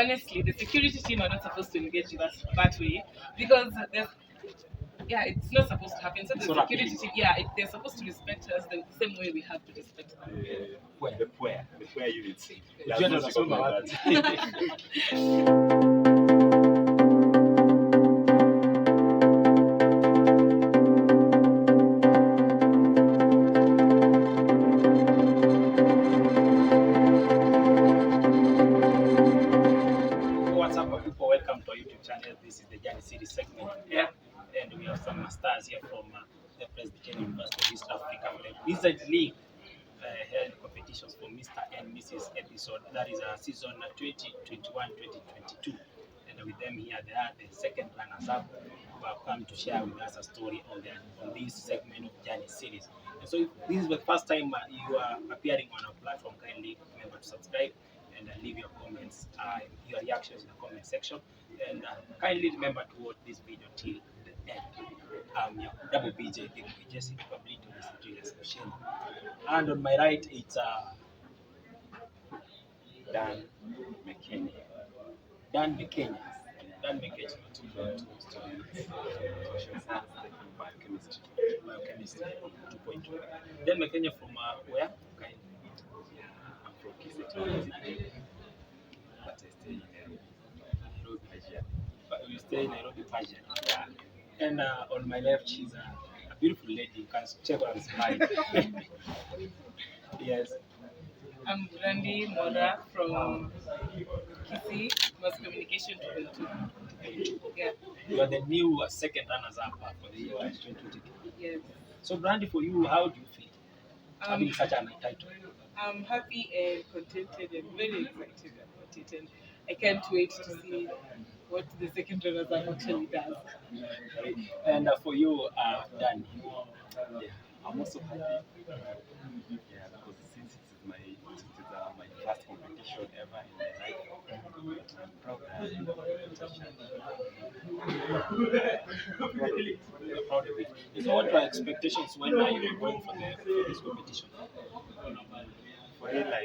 honestly, the security team are not supposed to engage with us that way because it's not supposed to happen. So the security team, they're supposed to respect us the same way we have to respect them. The PUEA units. What's up, people? Welcome to our YouTube channel. This is the Journey Series segment here, and we have some stars here from the Presbyterian University of East Africa. The recently held competitions for Mr. and Mrs. episode, that is season 2021-2022. And with them here, they are the second runners-up who have come to share with us a story on this segment of Journey Series. And so, if this is the first time you are appearing on our platform, kindly remember to subscribe and leave your comments, your reactions in the comment section. And kindly remember to watch this video till the end. Your double BJ, Big Jesse, PABLITO, this is JULIUS machine. And on my right, it's Dan McKenny. Dan McKenny. Dan McKenny. Biochemistry 2.2. Dan McKenny from where? Okay. I'm from Kisii, but I stay in Nairobi, Persia. But you stay in Nairobi, Persia. Yeah. And on my left, she's a beautiful lady. You can check her smile. Yes. I'm Brandy Mora from Kisii, Mass Communication 2.2. Yeah. You are the new second runners-up for the year 2022. Yes. So, Brandy, for you, how do you feel having such a title? I'm happy and contented and very excited about it, and I can't wait to see what the second runners-up actually does. And for you, Dan? Yeah, I'm also happy. Yeah, because since it is my first competition ever in my life, I'm proud that I'm Proud of it. So, what were expectations when you were going for this competition? For real, I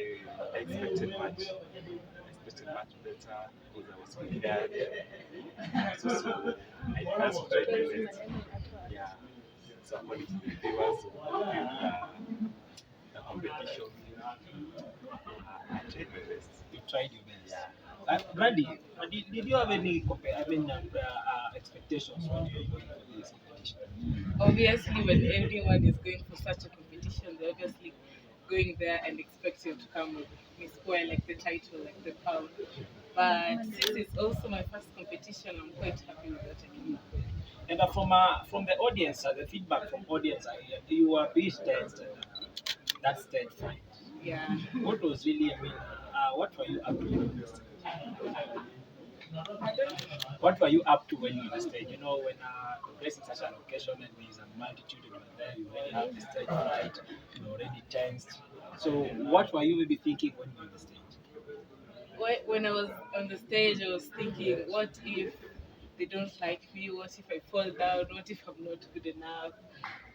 expected much. I expected much better because I was prepared. So I passed my test. Yeah. So according to the viewers who viewed the competition, I tried my best. You tried your best. Yeah. Brandy, did you have any expectations when you were going for this competition? Obviously, when anyone is going for such a competition, they're obviously going there and expecting to come with Miss PUEA, like the title, like the crown. But since it's also my first competition, I'm quite happy with that. And from the audience, the feedback from audience, you were being staged. That stage fright. Yeah. What was really, what were you up to? What were you up to when you were on the stage? You know, when placing such an occasion and there is a multitude of there, you already have the stage fright, you're already tensed. So, what were you maybe thinking when you were on the stage? When I was on the stage, I was thinking, what if they don't like me? What if I fall down? What if I'm not good enough?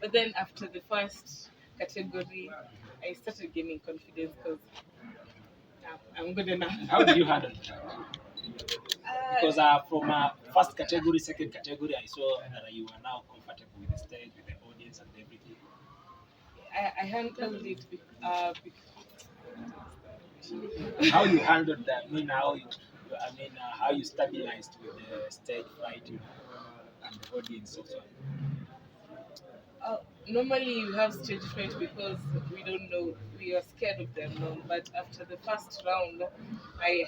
But then after the first category, I started gaining confidence because I'm good enough. How did you handle that? Because from first category, second category, I saw that you are now comfortable with the stage, with the audience and everything. I handled it How you handled that? How you stabilized with the stage fright, and the audience also. Normally you have stage fright because we don't know, we are scared of the unknown. But after the first round, I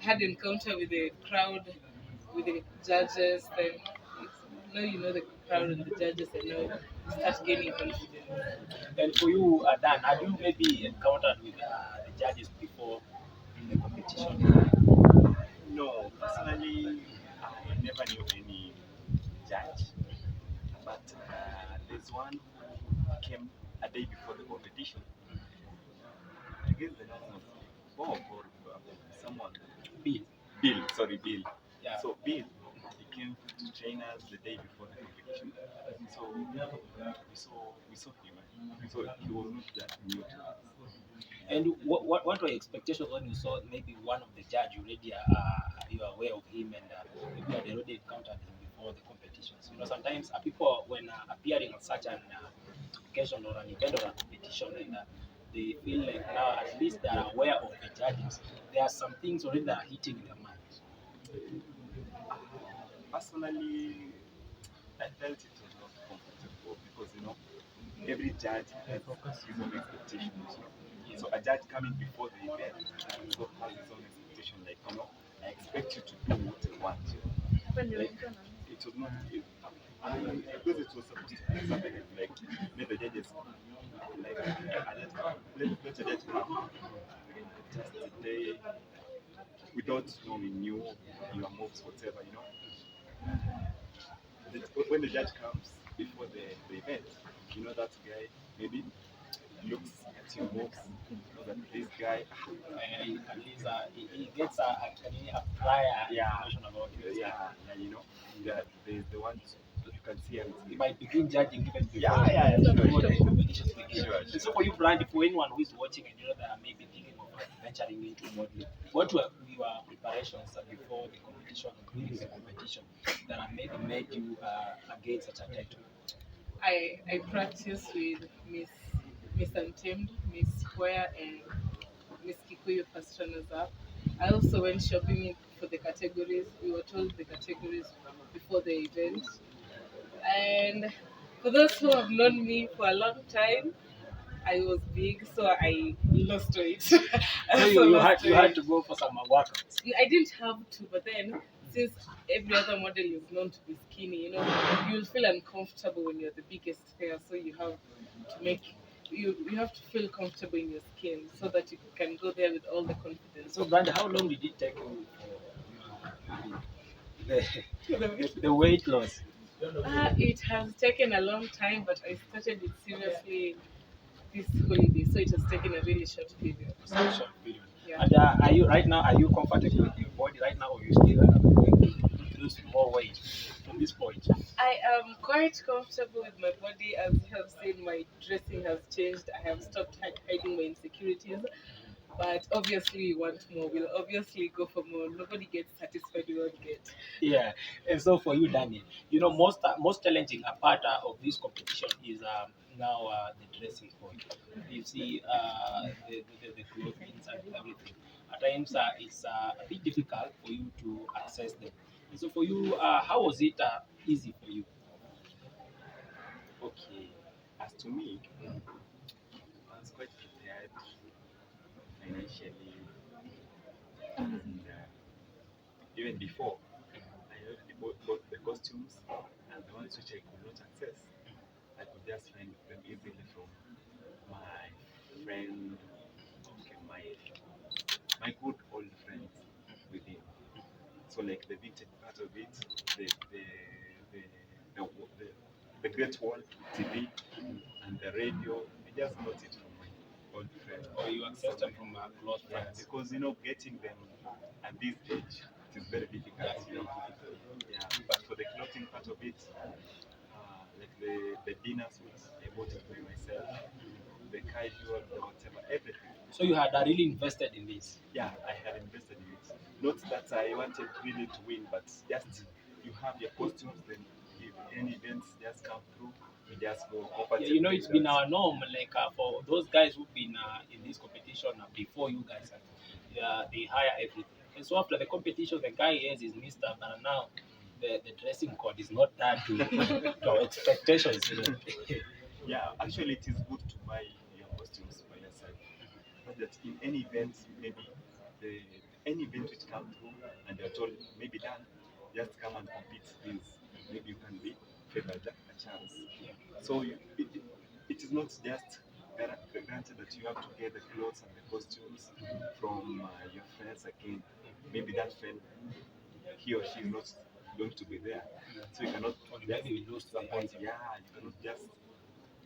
had encounter with the crowd, with the judges. Then now you know the crowd and the judges, and now you start gaining confidence. And for you, Dan, have you maybe encountered with the judges before in the competition? No, personally, I never knew any judge, but there's one who came a day before the competition. I guess the name was Bob or someone. Bill. Bill. Yeah. So Bill, he came to train us the day before the competition. So we saw him. So he was not that new to us. And what were your expectations when you saw maybe one of the judge already you are aware of him and maybe you had already encountered him before the competitions? You know, sometimes people when appearing on such an occasion or an event or a competition and they feel like now at least they are aware of the judges. There are some things already that are hitting in their mind. Personally, I felt it was not comfortable because every judge has his own expectations. So a judge coming before the event also has his own expectation. Like I expect you to do what I want. Like it was not because it was supposed to be something like let the judges like let the judge come just today without knowing your moves whatever. When the judge comes before the event, that guy maybe looks at your moves, that this guy, At least he gets a prior information about it. that the one you can see and He might begin judging even before, sure. the competitions begin. Sure. And so for you, Brandy, for anyone who is watching and that are maybe thinking of venturing into modeling, what were your preparations before the competition and during the competition that have maybe made you against such a title? I practice with Miss Untamed, Miss PUEA, and Miss Kikuyu first runners up. I also went shopping for the categories. We were told the categories before the event. And for those who have known me for a long time, I was big, so I lost weight. So you lost had to weight. go for some workouts. I didn't have to, but then since every other model is known to be skinny, you'll feel uncomfortable when you're the biggest there. So you have to make you have to feel comfortable in your skin so that you can go there with all the confidence. So Brandy, how long did it take you for the weight loss? It has taken a long time, but I started it seriously this holiday, so it has taken a really short period. So short period. Yeah. And are you right now? Are you comfortable with your body right now, or you still going to lose more weight from this point? I am quite comfortable with my body. As you have seen, my dressing has changed. I have stopped hiding my insecurities. But obviously, we want more. We'll obviously go for more. Nobody gets satisfied with what we get. Yeah. And so for you, Daniel, most challenging part of this competition is now the dressing code. You see the clothing and everything. At times, it's a bit difficult for you to access them. And so for you, how was it easy for you? okay. As to me, I was quite prepared financially, and even before I already bought both the costumes and the ones which I could not access. I could just find them easily from my friend, okay, my good old friends within. So like the vintage part of it, the the the the, the, the Great Wall TV and the radio, I just got it from my old friends. Or you access them from close Yeah, friends? because getting them at this age it is very difficult. Yeah, it's very difficult. Yeah, but for the clothing part of it, like the dinner suits, I bought it by myself. The casual, the whatever, everything. So you had really invested in this. Yeah, I had invested in it. Not that I wanted really to win, but just you have your costumes, then if any events just come through, you just go Yeah, comfortably. it's been our norm, like for those guys who've been in this competition before you guys, they hire everything. And so after the competition, the guy has his mister, but now the dressing code is not that to our expectations. Yeah, actually, it is good to buy your costumes by yourself. But that in any event, maybe the any event which come through and you're told maybe done, just come and compete this. Maybe you can be favored a chance. Yeah. So it is not just granted that you have to get the clothes and the costumes from your friends again. Maybe that friend, he or she is not going to be there, so you cannot. Or maybe we lose the support. item. Yeah, you cannot just.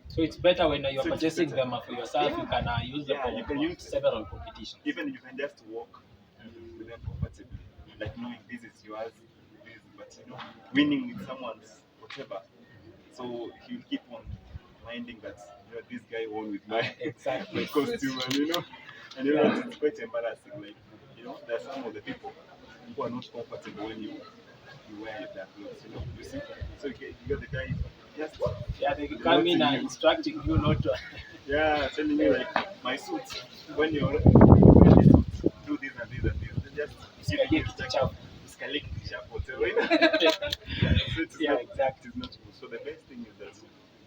So it's better when you're So it's purchasing better. them for yourself, you can use them Yeah, for you can use several competitions. even you can just walk with them comfortably, like knowing this is yours, this, but winning with someone's whatever. So he'll keep on minding that this guy won with my Exactly. my costume, and And you know, it's quite embarrassing. Like, you know, there's some of the people who are not comfortable when you wear their clothes. You know, you see. So you get the guy just Yeah, they come in and instructing you not to. yeah, telling you like my suit when you're wearing the suit, do this and this and this. Then just giving you instruction, escalate the sharp whatever. So it's Yeah, not, exactly. it's not good. So the best thing is that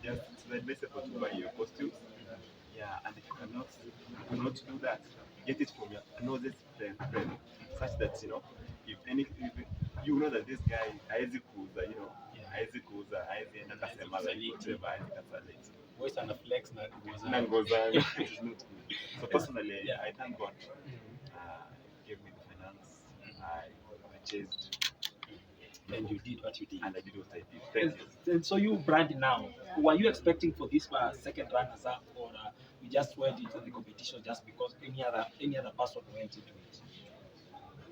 just let's support you buy your costumes. Yeah, and if you cannot do that, get it from your closest friend, such that you know if you know that this guy Isaac Kuza, you know, Isaac Kuza, Isaac and Kasema like whatever, Isaac Kasaleti. Voice and a flex na Nangozan, it is not good. So personally, Yeah. I thank God. He gave me the finance. I purchased, And you did what you did. and I did what I did. Thank you. And so you brand now. Were you expecting for this second runners up, or you just went into the competition just because any other person went into it?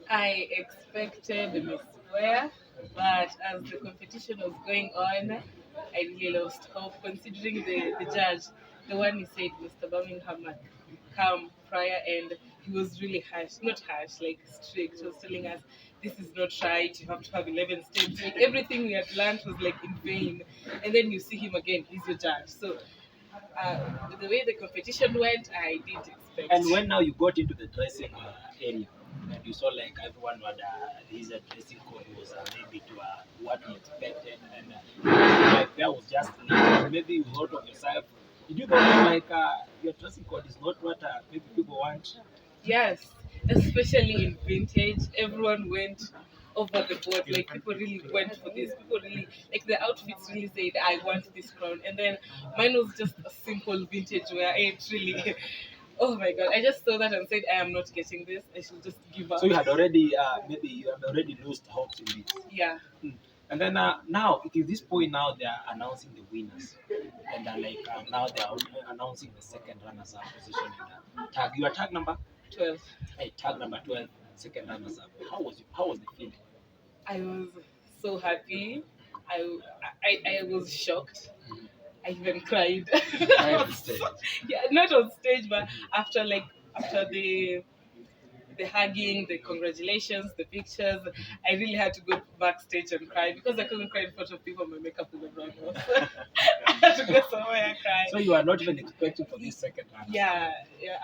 I expected Miss PUEA, but as the competition was going on, I really lost hope considering the judge, the one he said, Mr. Birmingham had come prior, and he was really harsh, not harsh, like strict. He was telling us, this is not right, you have to have 11 steps. Like everything we had learned was like in vain. And then you see him again, he's your judge. So the way the competition went, I did expect. And when now you got into the dressing area, and you saw like everyone had his dressing code was maybe to what we expected, and like there was just maybe you thought of yourself. Did you thought like your dressing code is not what maybe people want? Yes, especially in vintage, everyone went over the board. Like people really went for this. People really like the outfits really said, "I want this crown," and then mine was just a simple vintage where I ain't really. Oh my god! I just saw that and said, "I am not getting this. I should just give up." So you had already maybe you had already lost hopes in this. Yeah. And then now it is this point now they are announcing the winners, and like now they are announcing the second runners-up position in tag. Your tag number 12. hey, tag number 12, second runners-up. How was the feeling? I was so happy. I was shocked. I even cried. Right on stage. Yeah, not on stage, but after after the hugging, the congratulations, the pictures, I really had to go backstage and cry because I couldn't cry in front of people. My makeup would have run off. I had to go somewhere and cry. So you are not even expecting for this second runners-up. Yeah,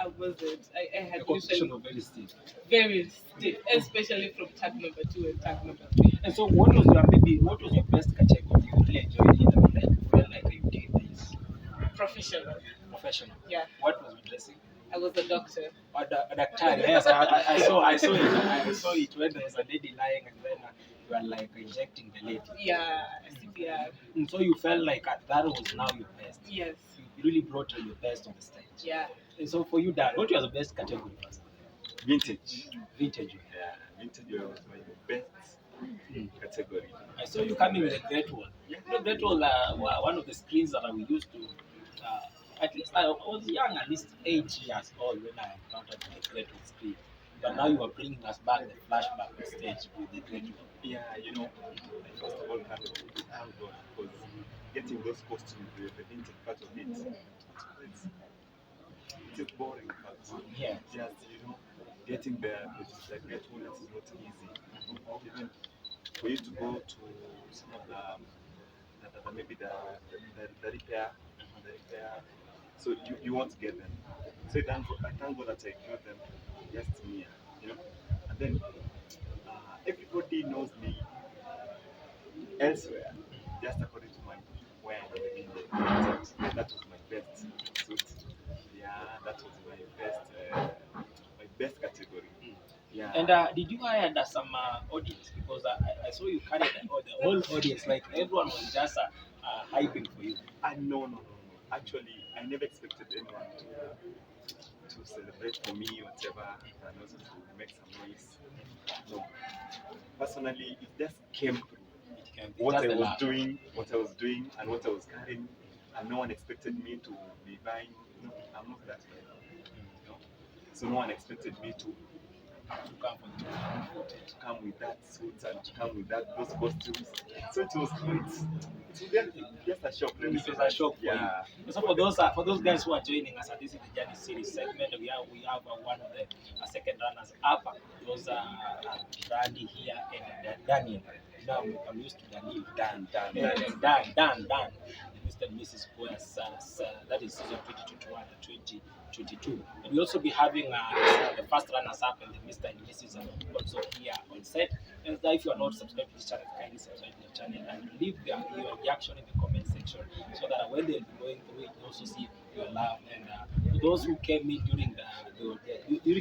I wasn't. I had The competition literally was very stiff. very stiff, especially from tag number 2 and tag number 3. And so what was your best category you really enjoyed it? Like you felt like you did this Professional. professional. Yeah. What was your dressing? I was a doctor. A doctor, yes, I saw it when there was a lady lying and then you were like injecting the lady. Yeah, CPR. So you felt like that was now your best. Yes. You really brought your best on the stage. Yeah. And so for you, Dan, what was the best category first? Vintage. Vintage. Yeah, vintage was my best category. I saw you coming with a great wall. You know, great wall, one of the screens that we used to. At least I was young, at least 8 years old when I encountered the great wall screen. But now you are bringing us back the flashback on stage with the great wall. Yeah, you know, I first of all thank God because getting those costumes, the vintage part of it's boring, but Yeah. just you know, getting the great wall is not easy. Even for you to go to some of maybe the repair, so you won't get them. So I thank God that I got them just me, you know, and then everybody knows me elsewhere, just according to my where I am in the that was my best suit. Yeah, that was my best category. Yeah. And did you hire some audience? Because I saw you carried the whole audience, like everyone was just hyping for you. No. Actually, I never expected anyone to celebrate for me, whatever, and also to make some noise. No. Personally, it just came through. What I was doing, and what I was carrying, and no one expected me to be buying. No, I'm not that way. No. So no one expected me to come come with that suits and come with that those costumes. So it was just a shock. It was a shock for you. So for those guys who are joining us, this is the Journey Series segment. We have one of the second runners up. Those are Brandy here and Daniel. Now I'm used to Daniel, Dan. Mr. and Mrs. Boyas, that is season 2021 and 2022. And we also be having the first runners up and the Mr. and Mrs. are also here on set. And if you are not subscribed to this channel, kindly subscribe to the channel and leave your reaction in the comment section so that when they'll be going through it, you also see your love. And for those who came in during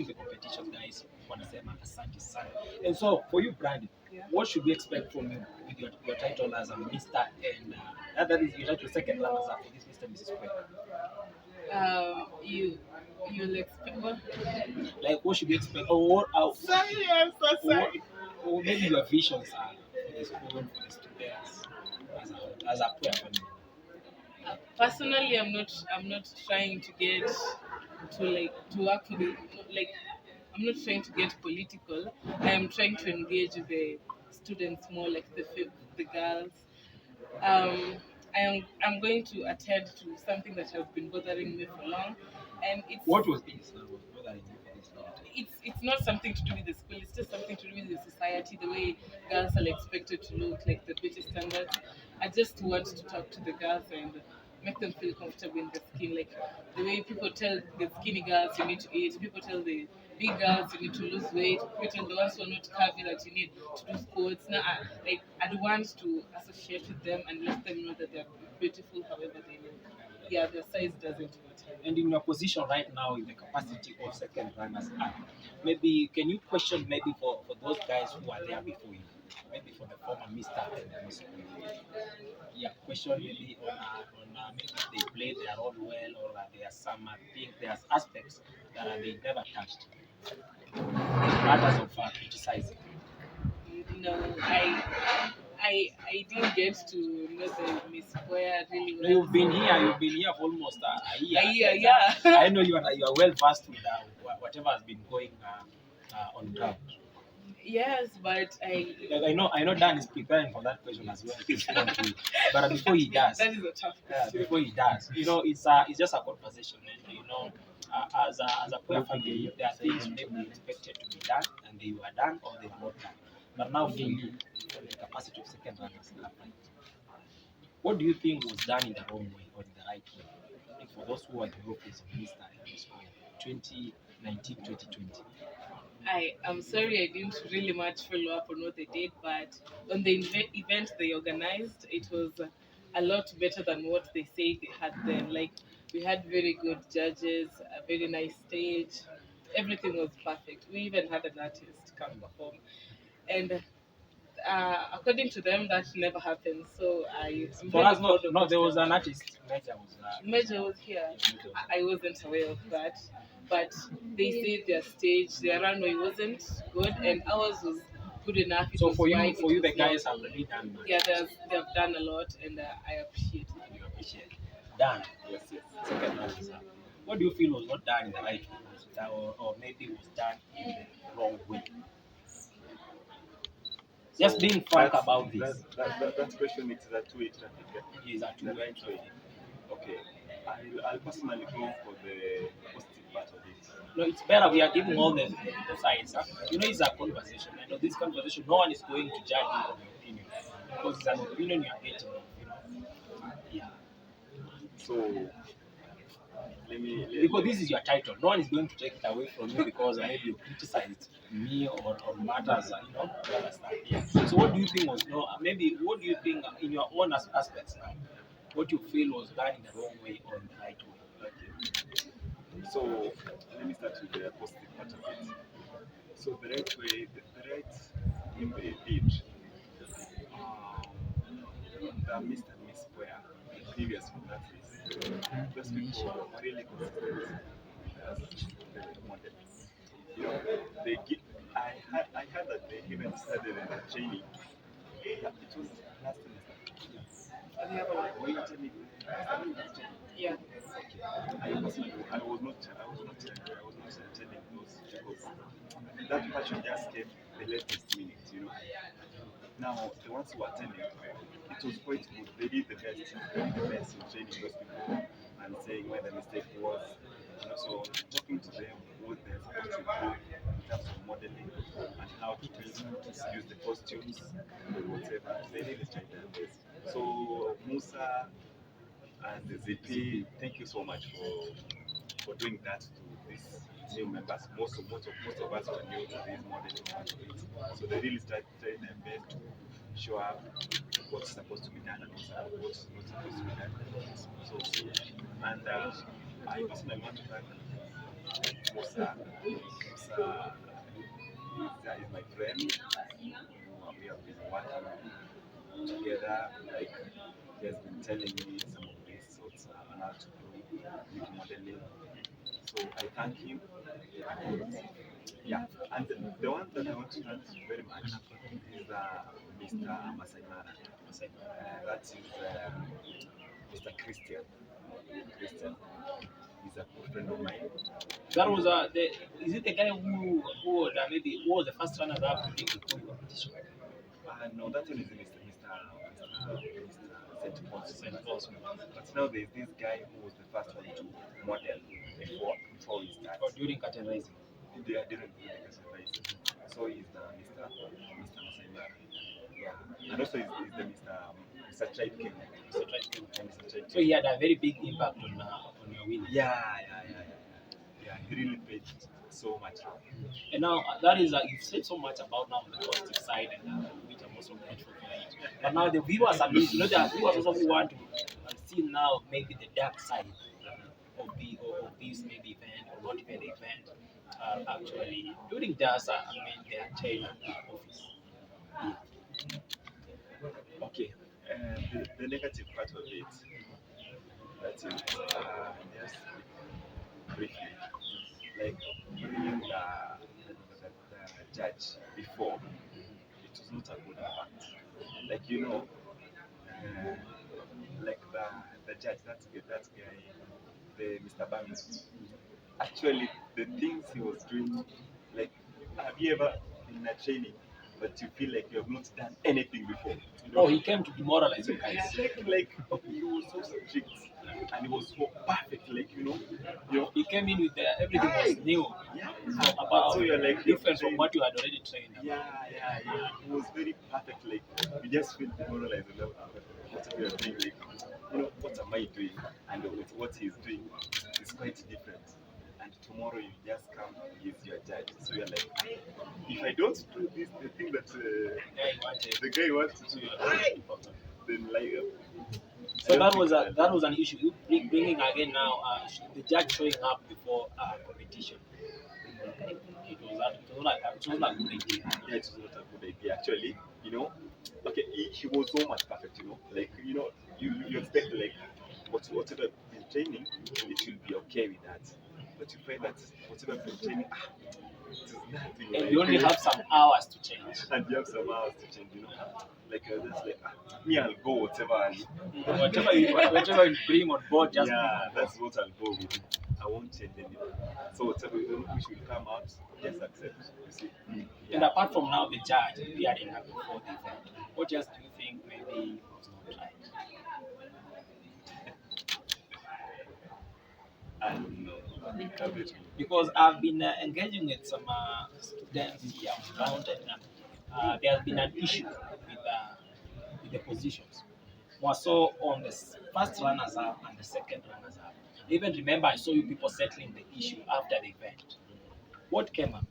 the competition, guys, wanasema asante sana. And so for you, Brandy, what should we expect from you with your title as a Mr. and that is your title second runners up for this Mr. and Mrs. You'll expect what? Like what should we expect? Or what? Sorry, I'm so sorry. Or maybe your visions are for the school, for the students, as a PUEA family. Personally, I'm not trying to get to work for the I'm not trying to get political. I am trying to engage the students more, like the girls. I'm going to attend to something that has been bothering me for long, and What was this? What are you for this long time? it's not something to do with the school. It's just something to do with the society, the way girls are expected to look, like the beauty standards. I just want to talk to the girls and make them feel comfortable in their skin, like the way people tell the skinny girls you need to eat, people tell the big girls you need to lose weight, people tell the ones who are not curvy that you need to do squats. Now, I'd want to associate with them and let them know that they're beautiful however they look. Yeah, their size doesn't matter. And in your position right now in the capacity of second runners up, maybe can you question maybe for those guys who are there before you, maybe for the former Mr. and Miss PUEA? Yeah, question maybe on maybe they played their role well or there are some things, there are aspects that they never touched. Matters of criticizing. No, I didn't get to know the Miss PUEA really well. You've been here for almost a year. A year, yeah. I know you are well versed with whatever has been going on ground. Yes, but I know Dan is preparing for that question as well. But before he does, that is a tough question. before he does, it's just a conversation, and as a PUEA family, there are things maybe expected to be done, and they were done or they were not done. But now for you, from the capacity of second runners, what do you think was done in the wrong way or in the right way? Like for those who are in the office of Mr. and Miss PUEA, 2019-2020. I'm sorry I didn't really much follow up on what they did, but on the event they organized, it was a lot better than what they say they had then. Like, we had very good judges, a very nice stage, everything was perfect. We even had an artist come perform, and according to them, that never happened. So I'm For very us, proud of no, what there was they an artist. Major was here. I wasn't aware of that, but they said their stage, their runway wasn't good, and ours was good enough. It So was for wide, you, it the was guys long. have really done much. Yeah, they've done a lot, and I appreciate it. You appreciate it. Dan, Yes. second runners up. What do you feel was not done in the right way, or maybe was done in the wrong way? Just being frank about this. That question is a two-way traffic. Is a two-way traffic. Okay. I'll personally go for the positive part of it. No, it's better we are giving all the sides. Huh? It's a conversation. I know this conversation, no one is going to judge you on your opinion because it's an opinion you are getting. Yeah. So because this is your title, no one is going to take it away from you because maybe you criticized me or matters, you understand? Yeah. So what do you think was maybe what do you think in your own aspects now? What you feel was done in the wrong way or in the right way? Okay. So let me start with the positive part of it. So the right way, the right thing they did, the Mr. and Miss PUEA, the previous one, that is, those people were really consistent as the model. They give. I heard that they even started in the training. It was last semester. Were you attending? Yeah. I was not attending those because that passion just came the latest minute, you know. Now, the ones who attended, it was quite good. They did the best. They did the best in training those people and saying where the mistake was. And also talking to them what they're supposed to improve in terms of modeling and how to use the costumes or whatever. They really tried their best. So, Musa and the ZP, thank you so much for doing that to these new members. Most of us were new to this modeling part of it. So they really started trying their best to show up what's supposed to be done and what's not supposed to be done. So and I personally want to thank Musa. Musa is my friend. We have been working together. Like he has been telling me some of these sorts on how to do with modeling. So I thank him. Yeah, and the one that I want to thank very much is Mr. Masaimara. That is Mr. Christian. Christian is a good friend of mine. That was is it the guy who maybe who was the first runner up to take the Congo competition? No, that one is Mr. St. Paul's. But now there's this guy who was the first one to model before we start. Or during curtain raising? They didn't do the curtain raising. So he's the Mr. Masaimara. Yeah. And also he's the Mr. Tribe King. Mr. Tribe King. Mr. Tribe King. So he had a very big impact on your winning. Yeah. He really paid so much. And now that is you've said so much about now the positive side, and which I'm also grateful for it. But now the viewers are missing. You know, there are viewers also who want to see now maybe the dark side of this maybe event or not even event. Actually, during that, they attend office. Okay, the negative part of it, that is, just briefly, like being the judge before, it was not a good impact. Like like the judge, that guy, the Mr. Bami. Actually, the things he was doing, like, have you ever been in a training but you feel like you have not done anything before? You know? Oh, he came to demoralize you guys. Like he was so strict and he was so perfect, like He came in with everything was new. Yeah. About So you're like different from what you had already trained. Yeah. It was very perfect. Like you just feel demoralized about whatever you're doing. Like what am I doing? And with what he's doing is quite different. And tomorrow you just come, he's your judge. So you're like, if I don't do this, the thing that the guy wants to do, then like. So that was an issue. You bringing again now the judge showing up before competition. It was not a good idea. Yeah, it was not a good idea actually. Okay, he was so much perfect. Like you expect like whatever been training, it will be okay with that. But you find that whatever been training, it is nothing. And you only have some hours to change. And you have some hours to change. Like just like me, I'll go whatever whatever you bring on board, just that's what I'll go with. I won't change anything. So whatever which will come out, just accept. You see. Yeah. And apart from now, the judge appearing before the event, what else do you think maybe was not right? Because I've been engaging with some students here around, and there has been an issue with the positions. More so on the first runners up and the second runners up. I even remember I saw you people settling the issue after the event. What came up?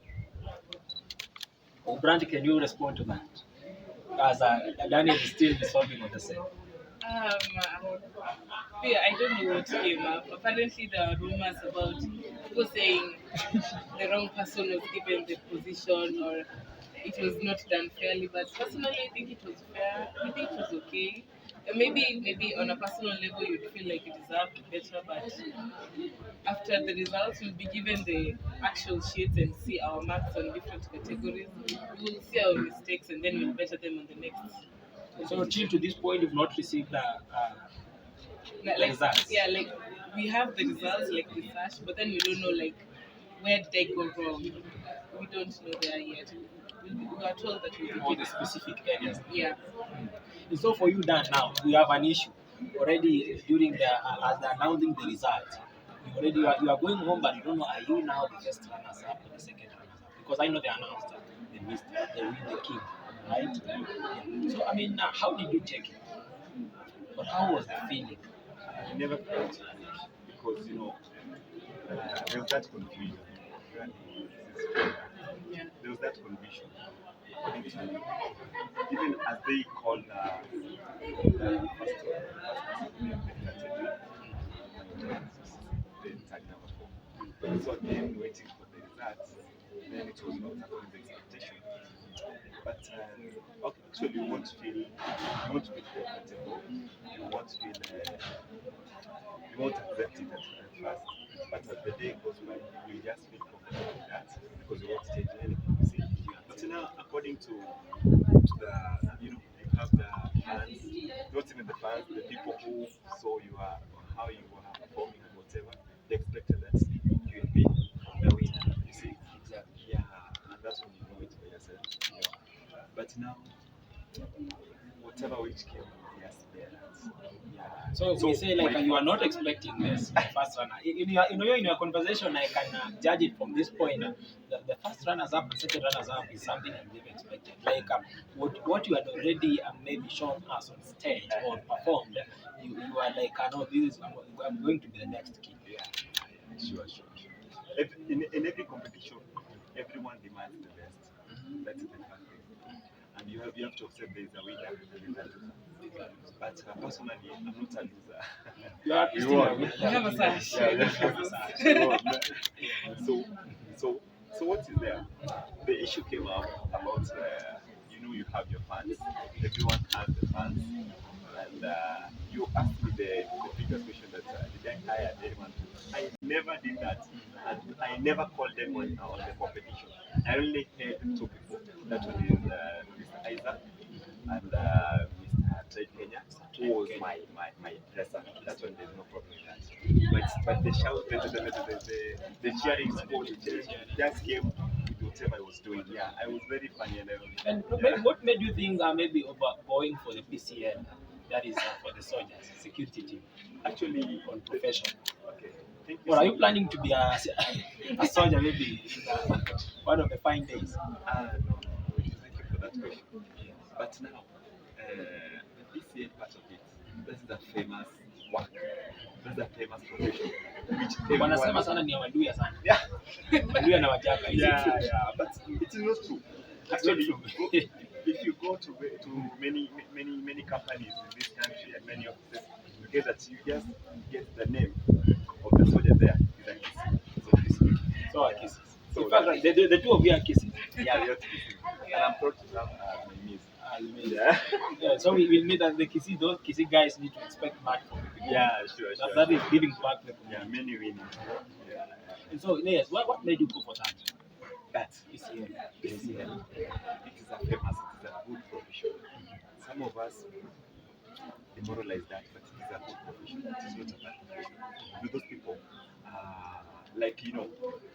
Brandy, can you respond to that? As Daniel is still solving on the same. Yeah, I don't know what came up. Apparently, there are rumors about people saying the wrong person was given the position or it was not done fairly. But personally, I think it was fair. I think it was okay. Maybe on a personal level, you'd feel like you deserved better. But after the results, we'll be given the actual sheets and see our marks on different categories. We'll see our mistakes and then we'll better them on the next. So, till to this point, you've not received the results? Yeah, like we have the results, like research, but then we don't know like where did I go wrong. we don't know there yet. We are told that we'll All be the given. specific areas. Yeah. And so for you, Dan, now we have an issue already during the as they're announcing the results. You are going home, but you don't know are you now the first runners up or the second runners up? Because I know they announced that they missed, they win the king, right? Yeah. So I mean, how did you take it? But how was the feeling? I never felt good because there was that confusion. Really, this is true. Yeah. There was that confusion. According to me, even as they called the first person, they started the tag number 4. So again, waiting for the results, then it was not according to the expectation. But okay, actually, you won't feel comfortable. You won't accept it at first. But as the day goes by, you just feel comfortable with that because you won't change anything. You see. But now, according to the you have the fans, not even the fans, the people who saw you are how you are performing and whatever, they expected that you will be the winner. You see. Exactly. Yeah, and that's when you know it for yourself. But now, whatever which came, yes, yeah. So we say like you are not expecting this the first runner. In your conversation, I can judge it from this point. The first runners up and second runners up is something I never expected. Like what you had already maybe shown us on stage or performed, you are like, I know this is I'm going to be the next king. Yeah, sure. In every competition, everyone demands the best. That is the fact. And you have to accept there is a winner and there is a loser. But personally, I'm not a loser. You are We still won. a winner. We have a sash. Yeah, We have a sash. We won. So what is there? The issue came up about you have your fans. Everyone has the fans, and you asked me the previous question that did I hire anyone? I never did that, and I never called anyone on the competition. I only had 2 people. That one is Mr. Isaac and Mr. Trade Kenya, who was my dresser. That one there's no problem with that. But the shout, the cheering squad just came with whatever I was doing. Yeah, I was very funny and And yeah. what made you think maybe of going for the PCN, that is for the soldiers, security team, Actually, on profession? okay. Thank you Or are so you planning to be a soldier maybe in one of the fine days? No. Thank you for that question. But now, the PCA part of it, this is a famous work. This is a famous profession. Which Wanasema sana ni ya Waluya sana. Yeah. Waluya na Wajaga. Is it true? Yeah. But it is not true. Actually, if you go to many companies in this country and many offices, you get that you just get the name of the soldier there is a kissing. So are kisses. So In fact, the two of you are kissing. Yeah, we are kissing. And I'm proud to have my niece. Yeah. Yeah. So we will meet as the kissy. Those kissy guys need to expect back from people. Yeah, sure. That is giving back the Yeah, community. many winning. Yeah. And so, yes, what made you go for that? That PCN. it is a famous, it is a good profession. Some of us demoralize that, but it is a good profession. It is not a bad profession. With those people, like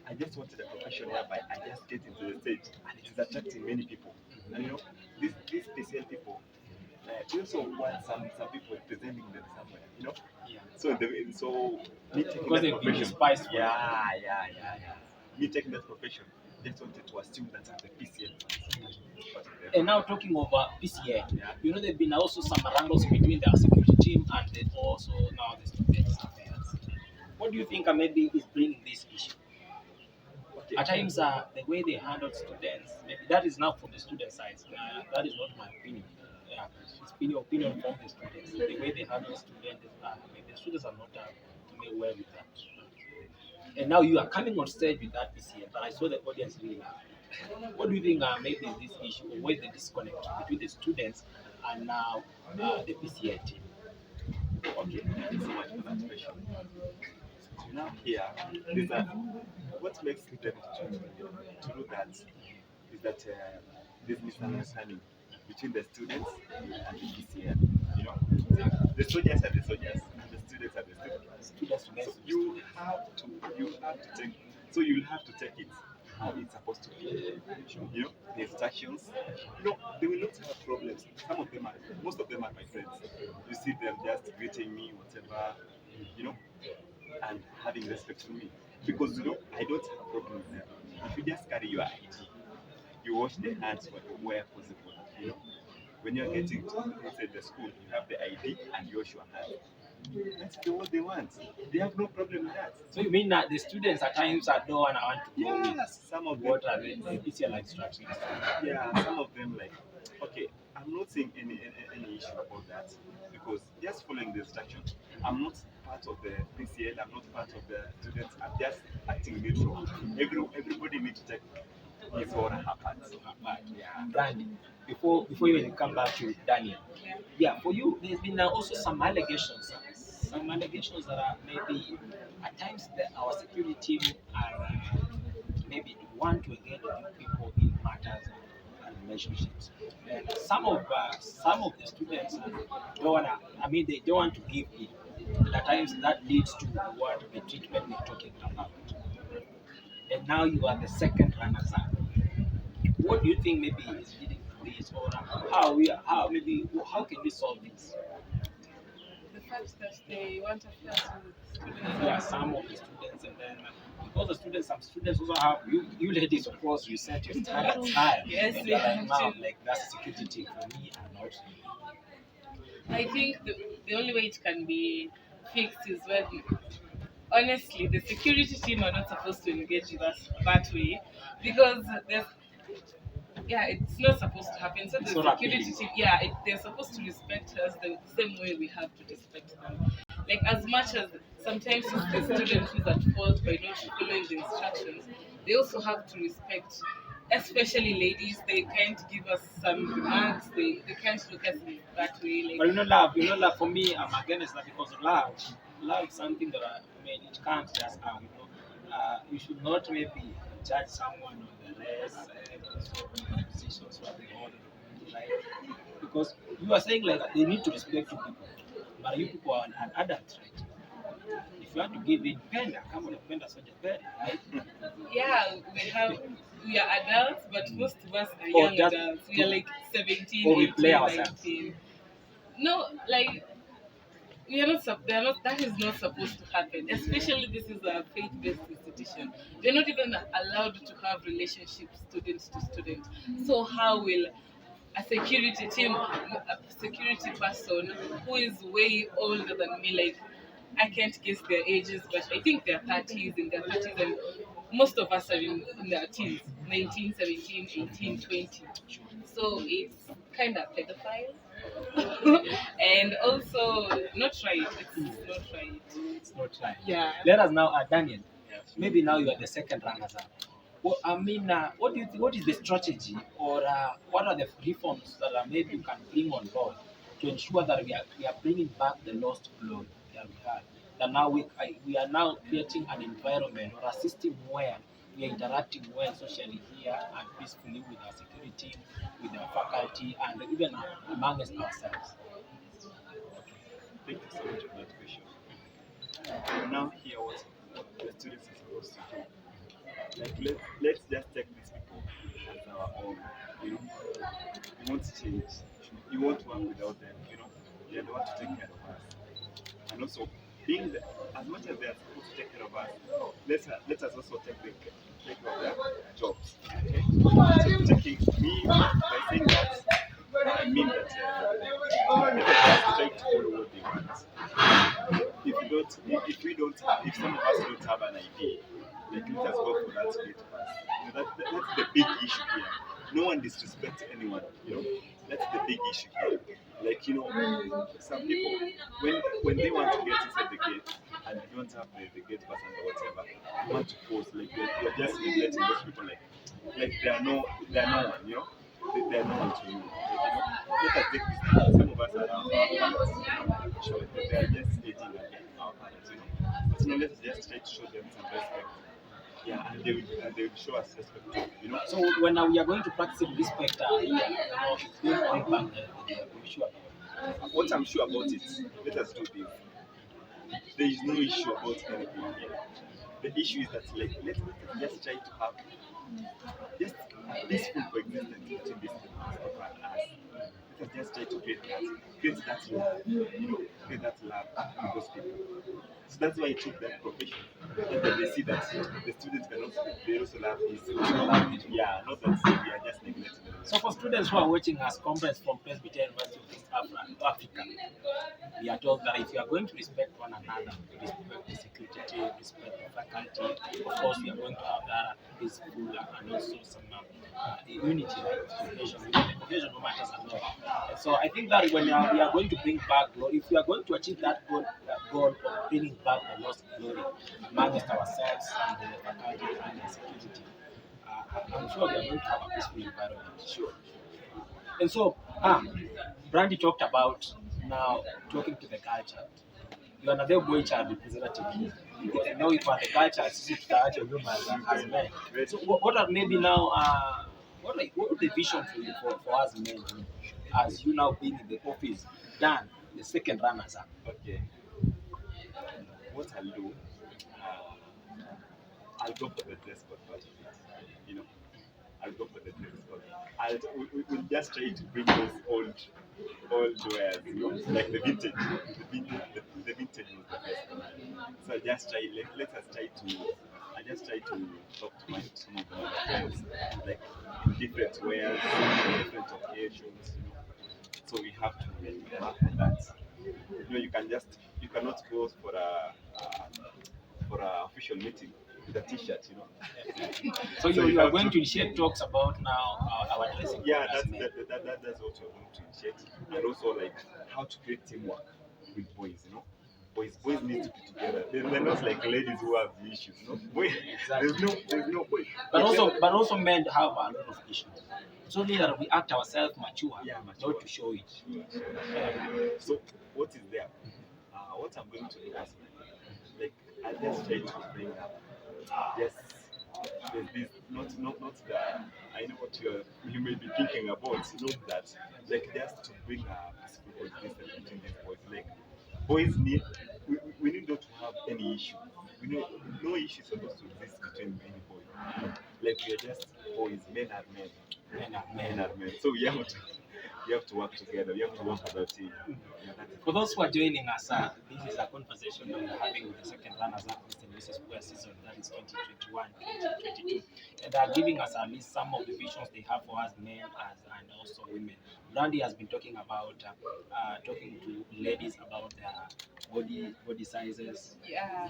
I just wanted a profession whereby I just get into the stage and it is attracting many people. And these special people, they also want some people representing them somewhere. Yeah. So me taking Because that they've been profession. despised for Yeah. Me taking that profession, just wanted to assume that I'm the PCL. And now talking over PCA, Yeah. there have been also some wrangles between the security team and also now the students affairs. What do you think maybe is bringing this issue? Okay. At times, the way they handle students, maybe that is now from the student side. That is not my opinion. It's been your opinion from the students. The way they handle students, maybe the students are not doing well with that. And now you are coming on stage with that PCA, but I saw the audience really laugh. What do you think maybe is this issue, or where's the disconnect between the students and now the PCA team? Okay, thank you so much for that question. So now here, what makes them to do that is that there's misunderstanding between the students and the PCL. The soldiers are the soldiers and the students are the students. So you have to take. So you'll have to take it how it's supposed to be. The instructions. They will not have problems. Most of them are my friends. You see them just greeting me, whatever, you know, and having respect for me. Because, I don't have a problem with them. If you just carry your ID, you wash the hands where possible, When you're getting inside the school, you have the ID and you wash your hands. That's what they want. They have no problem with that. So you mean that the students at times are don't want to go with Yes, some of them. what are the official instructions? Yeah, some of them like, okay, I'm not saying any issue about that because just following the instructions. I'm not part of the PCL. I'm not part of the students. I'm just acting neutral. Everybody needs to take his or her part. Yeah. Brandy, before you even come back to Daniel, Yeah. yeah, for you, there's been also some allegations. Some allegations that are maybe at times our security team are maybe want to engage with people in matters and relationships. And some of the students don't wanna, I mean, they don't want to give in. And at times that leads to what the treatment we're talking about. And now you are the second runners up. What do you think maybe is leading to this, or how can we solve this? The fact that they want to flirt with students. There are some of the students, and then because the students, some students also have you ladies, of course, you set your standards high. Yes, And they you're like, have now, to. like that's a security team for me and not. I think the only way it can be fixed is when, honestly, the security team are not supposed to engage with us that way because there's, yeah, it's not supposed to happen. So the It's not security appealing. team, yeah, they're supposed to respect us the same way we have to respect them. Like as much as sometimes it's the student who's at fault by not following the instructions, they also have to respect. Especially ladies, they can't give us some remarks. They can't look at us in that way. But Like you know, love for me, I'm against that because love is something that I mean, it can't just have. You should not maybe judge someone on the race and also on the positions what they hold in the community, right? Because you are saying like they need to respect you people, but you people are an adult, right? If you want to give in penda, come on, penda so penda, right? yeah, we are adults, but Mm. most of us are Or young just adults. We are like 17, or we play 18, ourselves. 19. No, like we are not. They are not. That is not supposed to happen. Especially this is a faith-based institution. We're not even allowed to have relationships, student to student. So how will a security team, a security person who is way older than me, like I can't guess their ages, but I think they're 30s, in their 30s, and most of us are in their teens, 19, 17, 18, 20. So it's kind of pedophile. And also, not right. It's not right. It's not right. Yeah. Let us now, Daniel. Maybe now you are the second runners up. Well, I mean, what do you think? What is the strategy, or what are the reforms that maybe you can bring on board to ensure that we are bringing back the lost glory that we had? That now we are now creating an environment or a system where we are interacting well socially here and peacefully with our security team, with our faculty, and even amongst ourselves. Thank you so much for that question. Now hear what the students are supposed to do. Like let's just take these people as our own. You know, we want to change. You want to work without them. They are the ones to take care of us. And also, being as much as they are supposed to take care of us, let us also take care of their jobs. Okay? So taking me by saying that, I mean that let us just try to follow what they want. If some of us don't have an idea, like let us go for that gate pass. That's the big issue here. No one disrespects anyone. That's the big issue here. Like some people when they want to get inside the gate and you don't have the gate pass and whatever, you want to force like you're just neglecting those people like they are no one. They are no one to you. Let us take this. Some of us are around our parents. Sure, they are just aging again, our parents. But let's just try to show them some respect. Yeah, and they will show us respect too. So when we are going to practice respect, it's going to bring back the issue. What I'm sure about it, let us do this. There is no issue about anything here. The issue is that like let's just try to have just peaceful coexistence between these people and us. Let us just try to create that love, create that love with those people. So that's why I took that profession. And then they see that the students can also, they also love this. Yeah, not that we are just neglecting them. So for students who are watching us, comrades from Presbyterian University of East Africa, we are told that if you are going to respect one another, respect the security team, respect the faculty, of course we are going to have that peaceful and also some unity, like cohesion. Cohesion no matters a lot. So I think that when we are going to bring back glory, if we are going to achieve that goal of bringing back the lost glory amongst ourselves and the faculty and the security team, I'm sure we are going to have a peaceful environment. Sure. And so, Brandy talked about now talking to the culture. You are another boy child representative. You know, if you are the culture, as men. So, what are maybe now, what are the vision for you for us men, as you now being in the office, done the second runners up? Okay. What I'll do, I'll go for the dress code part of it. I'll go for the dress code. We'll just try to bring those old wares, like the vintage. The vintage was the best. So let us try to. I just try to talk to some of my friends, like in different wares, different occasions. So we have to work on that. You cannot go for a official meeting with a T-shirt. So you are going to initiate talks about now our dressing code. Yeah, that's what we're going to initiate, and also like how to create teamwork with boys. Boys need to be together. They're not like ladies who have issues. Boys, Exactly. there's no boy. But also men have a lot of issues. It's only that we act ourselves mature, Mature. not to show it. So what is there? What I'm going to do is like I'll just try to bring up. Yes, there's this not that I know what you may be thinking about. Not that like just to bring a peaceful coexistence between these boys. Like boys need we need not to have any issue. We know no issue is supposed to exist between many boys. Like we are just boys, men are men. Men are men. So we have to work together. We have to work as a team. For those who are joining us, this is a conversation that we're having with the second runners-up Mr. and Mrs. PUEA season, that is 2021-2022. And they are giving us at least some of the visions they have for us men and also women. Brandy has been talking about talking to ladies about their body sizes,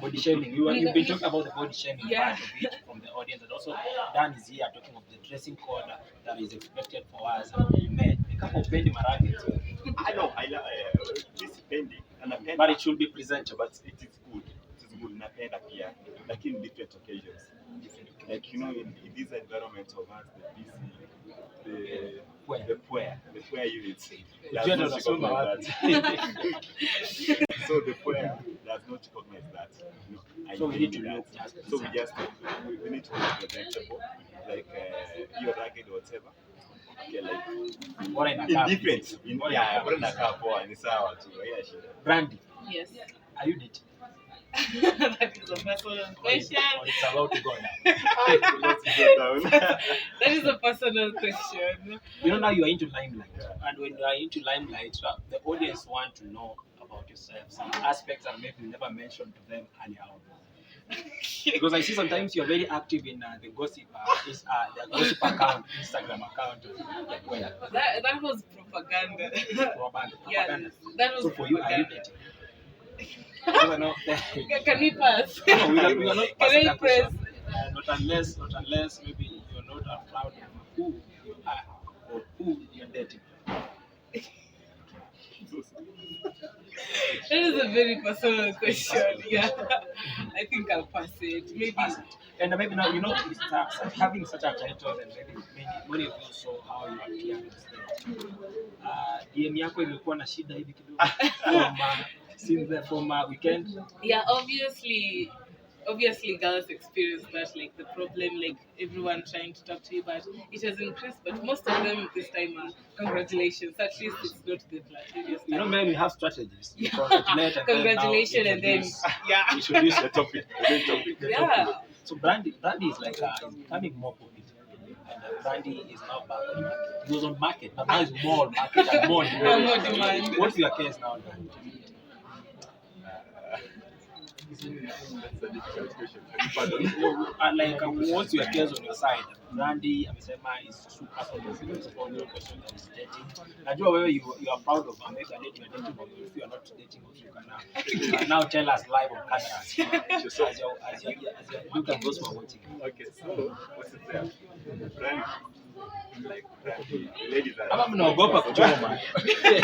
body shaming. You've been talking about the body shaming part of it from the audience, and also Dan is here talking of the dressing code that is expected for us men. A couple of pendy maragets. I know, this pending, But it should be presentable. But it is good. It is good. Napenda pia, like in different occasions. Like in this environment of us, the PUEA units. So the PUEA does not recognize that. So we need to look. So we need to be presentable, like your ragged or whatever. Okay, like indifferent. Brandy. Yes. Are you dating? That is a personal question. Or it's about to go now. That is a personal question. Now you are into limelight, and when you are into limelight, the audience want to know about yourself, some aspects that maybe you never mentioned to them earlier on. Because I see sometimes you are very active in the gossip, the gossip account, Instagram account. That was propaganda. Propaganda. Yeah, that was so for you, are you dating? Can we pass? No, we are not passing Can I that press? question. Not unless maybe you're not proud of who you are or who you're dating. That is a very personal question. Yeah, I think I'll pass it. Maybe. Pass it. And maybe now it's having such a title, and maybe many of you saw how you appear on stage. DM yako imekuwa na shida hivi kidogo from weekend. Yeah, obviously girls experience that, like the problem, like everyone trying to talk to you, but it has increased. But most of them this time are congratulations. At least it's not the previous time. Men, we have strategies. Yeah. Congratulate and Congratulations, and then introduce the topic. Yeah. So Brandy is like becoming more popular. and Brandy is now back on market. It was on market, but now it's more on market and more demand. More demand. What's your case now, Dan? That's a difficult question. Pardon? Like, what's your case on your side? Brandy amesema is super on your question that is dating. Najua wewe you are proud of maybe a date you are dating, or if you are not dating, also you can now tell us live on camera as your look at those who are watching. Okay, so what's it there? Brandy. Like Brandy. Ladies are. Kama mnaogopa kuchoma. Yes,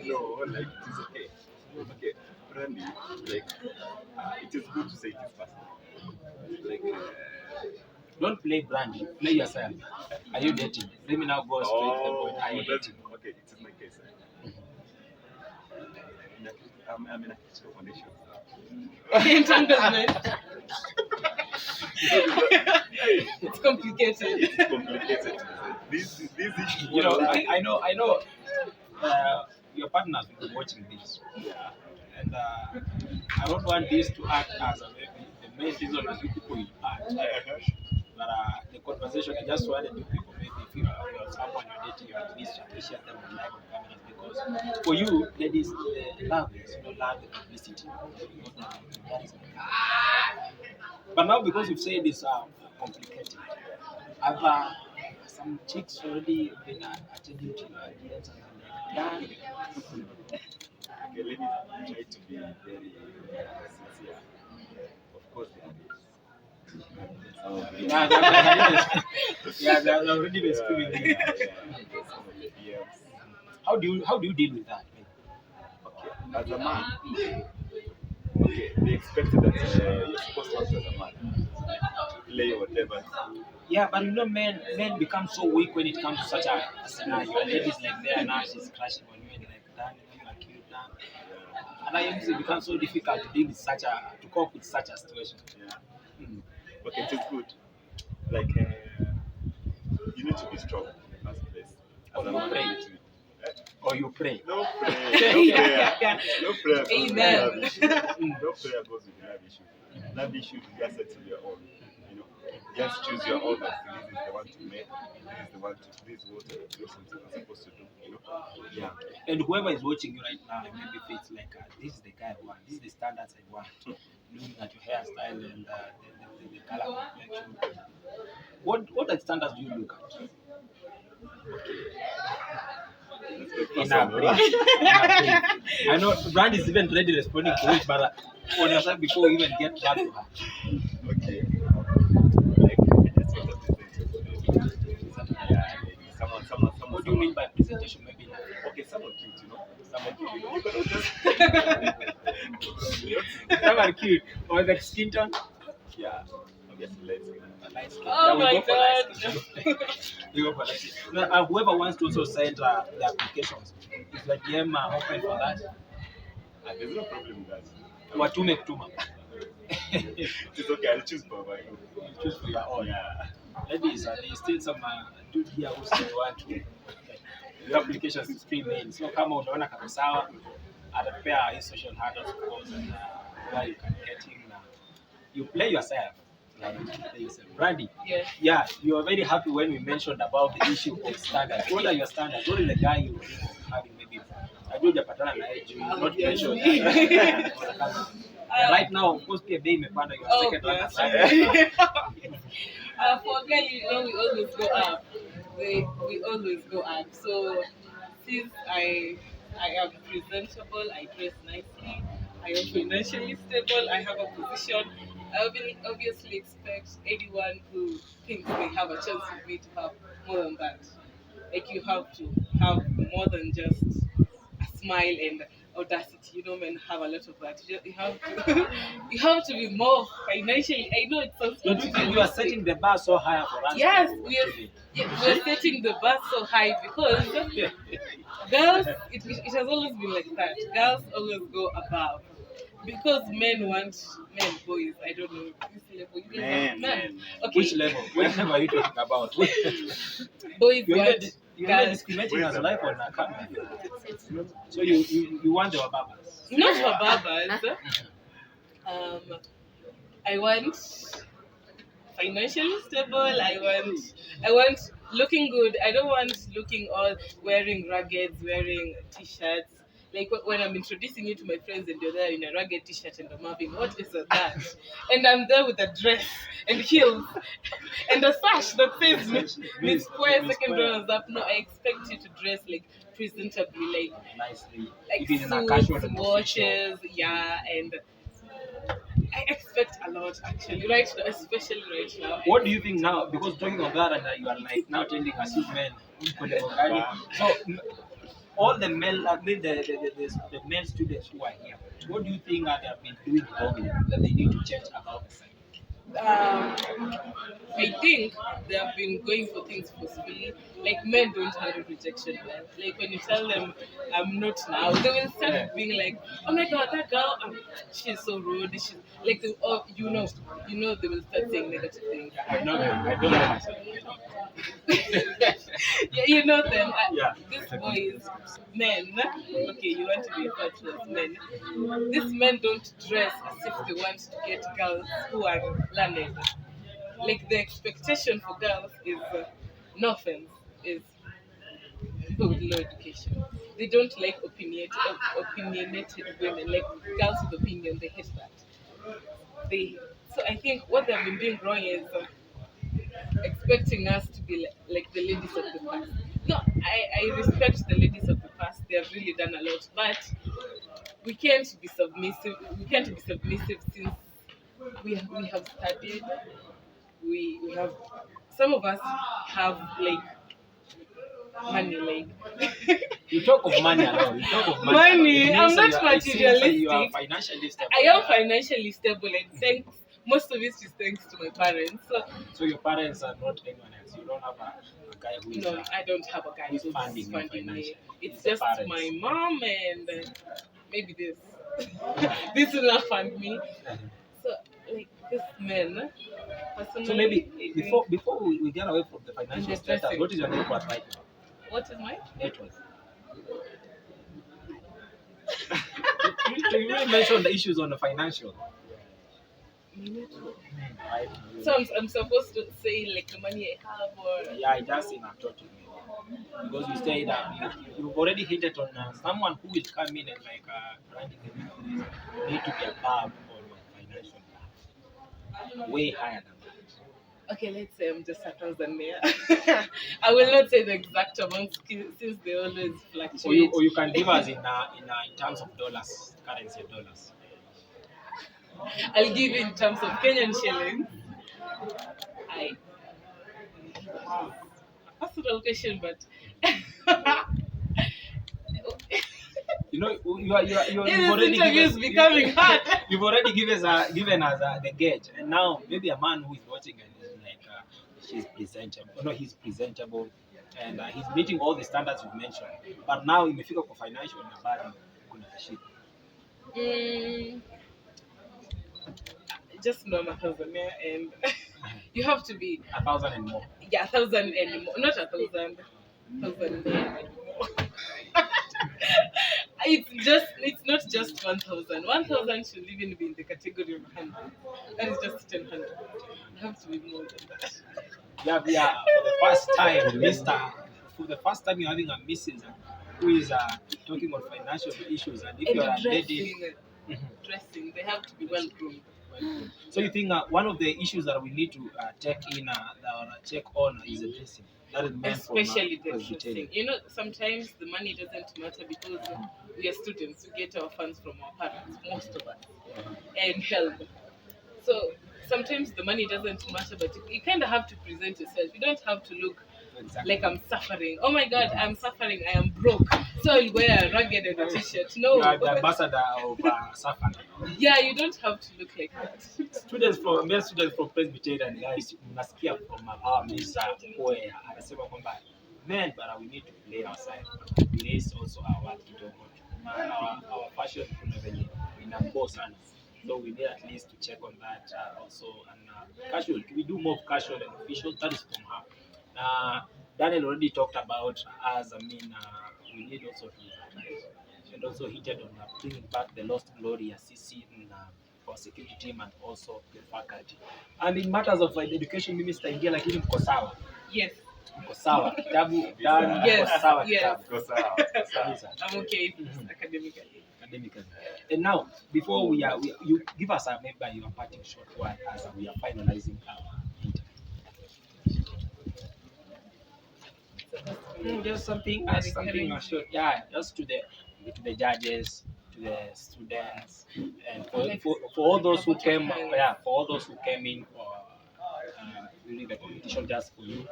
no, like it is okay. Okay, Brandy, like it is good to say this personal. Like Don't play Brandy, play yourself. Are you dating? Let me now go straight to the point. Are you dating? Okay, it is my case. I'm in a critical condition. Entanglement. It's complicated. It's complicated. This issue. You know, I know. Your partners will be watching this. Yeah. And I don't want this to act as maybe the main reason as you people will act. But the conversation, I just wanted you people, maybe if you are someone you're dating, you at least appreciate them on live on cameras, because for you, ladies, the love is, love the publicity. That is but now, because you've said it's complicated, I've some chicks already been attending to your ideas and I'm like, Okay, let me try to be very sincere. Of course, there is. they're already been screaming. Some of the DMs. How do you deal with that? Okay, as a man, okay, they expected that you're supposed to act as a man, play whatever. Yeah, but men become so weak when it comes to such a scenario. Ladies like there now, she's crashing on you and like that, you are cute now. And I usually it becomes so difficult to deal with to cope with such a situation. Yeah. Okay, it is good. Like you need to be strong in the first place. As a man, you need to be. Or you pray. No prayer. No prayer. No prayer. Amen. No prayer goes with love issue. Love issue, you just settle your own. You know, just choose your own. That this is the one to make. This is the one to. This is what you're supposed to do. You know. Yeah. And whoever is watching you right now, maybe feels like this is the guy I want. This is the standards I want. Looking at your hairstyle and the color complexion. What standards do you look at? In a brief. I know Brand is even ready responding to it, but on your side before we even get back to her. Okay. Like, I just want to someone. What do you mean by presentation? Maybe like, Okay, someone cute, you know. Someone cute. someone cute or the skin tone. Yeah. Obviously, let's go. Light skin. Oh we my go for God. light skin. We go for light skin. Now, whoever wants to also send the applications, is the DM open for that? There's no problem with that. Watume kutuma. It's okay, I'll choose Baba. Choose for your own. Yeah. Ladies, there's still some dude here who still want to the applications to stream in. So kama unaona kama sawa, atapea his social handles of course, and where you can get him. You play yourself. Brandy, Yes. yeah, you are very happy when we mentioned about the issue of standards. What are your standards? What is the guy you think of having maybe? I do the patana na you not mention. Right now, of course, PA imepanda your second one. For girl, we always go up. We always go up. So since I am presentable, I dress nicely, I am financially stable, I have a position, I obviously expect anyone who thinks they have a chance with me to have more than that. Like you have to have more than just a smile and audacity. Men have a lot of that. You have to, you have to be more financially. I know it sounds. Don't you think you are setting the bar so high for us? Yes, we are setting the bar so high because girls. It has always been like that. Girls always go above. Because men, boys, I don't know this level. Men. Okay. Which level? What level are you talking about? Boys want you're discriminating as life on a camera. So you want the babas? Not for babas. I want financially stable. I want looking good. I don't want looking all wearing raggeds, wearing t-shirts. Like when I'm introducing you to my friends and you're there in a ragged t-shirt and I'm having, what is that? And I'm there with a dress and heels and a sash that says Miss Square second runners up. No, I expect you to dress like presentably, nicely, like even in a casual suits, and watches, yeah, and I expect a lot actually, right now, especially right now. What do you think now? Because talking of that, and you are like now telling us you men, so all the male, I mean the male students who are here, what do you think that they have been doing wrongly that they need to change about the site? I think they have been going for things forcefully. Like men don't handle rejection well. Like when you tell them I'm not now, they will start being like, "Oh my God, that girl, she's so rude." She's like, oh, they will start saying negative things. I know them. I don't know myself. Yeah, you know them. Yeah. These boys, men. Okay, you want to be referred to as men. These men don't dress as if they want to get girls who are learned. Like the expectation for girls is, no offense, is people with low education. They don't like opinionated women, like girls with opinion. They hate that. So I think what they've been doing wrong is expecting us to be like the ladies of the past. No, I respect the ladies of the past. They have really done a lot, but we can't be submissive. We can't be submissive since we have studied. We have, some of us have like money, like You talk of money alone. You talk of money. money. I'm not It seems like you are materialistic. financially stable. I am financially stable, and thanks. Most of it is thanks to my parents. So your parents are not anyone else. You don't have a guy who is No, I don't have a guy who's who's funding you funding me. financially. It's the just parents. my mom and maybe this. This will not fund me. So like this man, personally, So maybe I before we get away from the financial the status, dressing. what is your net worth right now? What is my? Net worth. You really mentioned the issues on the financial. Right? So I'm supposed to say like the money I have, or Yeah, I just in a total. Because you say that you've already hinted on someone who will come in and like Brandy need to be above on your financial plan, way higher than that. okay, let's say I'm just 1,000 there. I will not say the exact amount since they always fluctuate. Or you can give us in terms of dollars, currency dollars. I'll give you in terms of Kenyan shillings. I personal question, but You know, this already interview is becoming hard. You've already given us the gauge, and now maybe a man who is watching and is like, she's presentable. No, he's presentable, and he's meeting all the standards you've mentioned. But now, imefika kwa financial na bado kuna shida. Just know I'm 1,000 there, and you have to be 1,000 and more. yeah, 1,000 and more, not 1,000, 1,000 there and more. It's not just 1,000. 1,000 should even be in the category of 100. That is just 1,000. You have to be more than that. Yeah, for the first time, for the first time you're having a missus who is talking on financial issues, and if And you're a dressing, lady, dressing, they have to be well groomed. so you think one of the issues that we need to check on is the dressing. That is meant Especially for the dressing. You know, sometimes the money doesn't matter because we are students. We get our funds from our parents, most of us, and help. So sometimes the money doesn't matter, but you kind of have to present yourself. You don't have to look like I'm suffering. Oh my God, I'm suffering. I am broke. So I'll wear a ragged and a t-shirt. No. You are the ambassador of suffering. Yeah, you don't have to look like that. Male students from Presbyterian guys, mnasikia from our minister PUEA anasema kwamba men, but we need to play outside. Place also our work kidogo. Our fashion kuna venye inambo sana. So we need at least to check on that also. And casual, we do more casual and official. That is from her. Daniel already talked about us. We need also to and also hinted on bringing back the lost glory as CC in our security team and also the faculty. And in matters of education, Minister ingia lakini mko sawa. Yes. Mko sawa. Kitabu dan mko Yes, sawa yes. kitabu. Go sawa. Kabisa. I'm okay academically. Academically. And now, before you give us maybe your parting short word as we are finalizing our interview. Just something, short, yeah, just to the judges, to the students, and for all those who came, for all those who came in for during the competition, just for you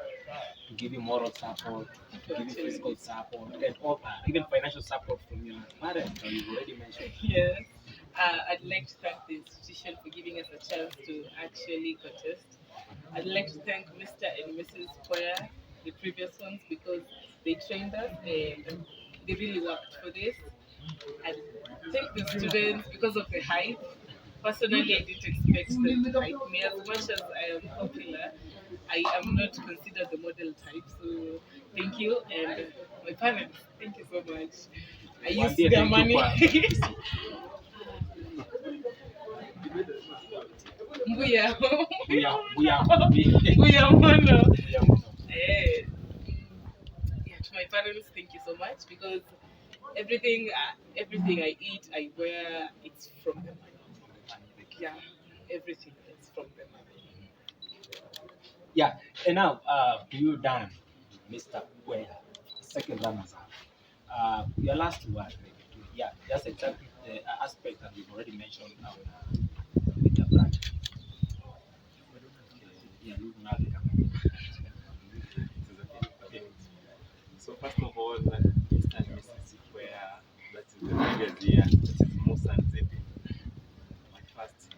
to give you moral support, to give you physical support, and all, even financial support from your parents, that you've already mentioned. Yes. I'd like to thank the institution for giving us a chance to actually contest. I'd like to thank Mr. and Mrs. PUEA, the previous ones, because they trained us and they really worked for this. And thank the students because of the hype. Personally, I didn't expect them to hype me as much as I am popular. I am not considered the model type, so thank you. And my parents, thank you so much. I used Waambie their thank you money. kwa- Mbuya. Buya. Mbuya mono. Buya mno. Eh, yeah, to my parents, thank you so much because everything I eat, I wear, it's from them. Yeah, everything is from them. Yeah, and now to you, Dan, Mr. Pueya, second runners up. Your last word, maybe, yeah, just exactly the aspect that we've already mentioned with the brand. Yeah, look now. Okay. So first of all, Mr. and Mrs. Where that is the previous year, that is Musa and Zepi. My first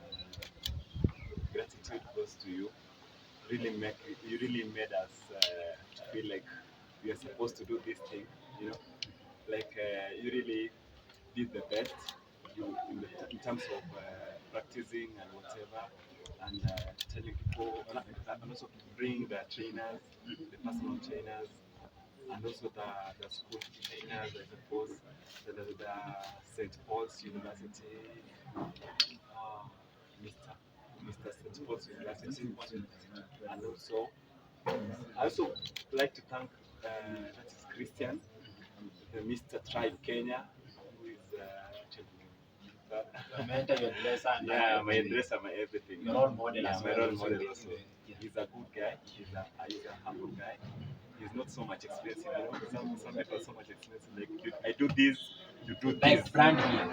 gratitude goes to you. You really made us feel like we are supposed to do this thing. You know, like you really did the best. In terms of practicing and whatever, and telling people, and also bring the trainers, the personal trainers, and also the school trainers, I suppose, the St. Paul's University, Mr. Mr. St. Paul's University, and also I also like to thank that is Christian, the Mr. Tribe Kenya, who is Your mentor, your dresser, and yeah, my dresser, my everything. your role model Yeah, as my well. role model also. Yeah. He's a good guy. He's a humble guy. He's not so much expensive. You know, some people are so much expensive. Like I do this, you do this. Like branding.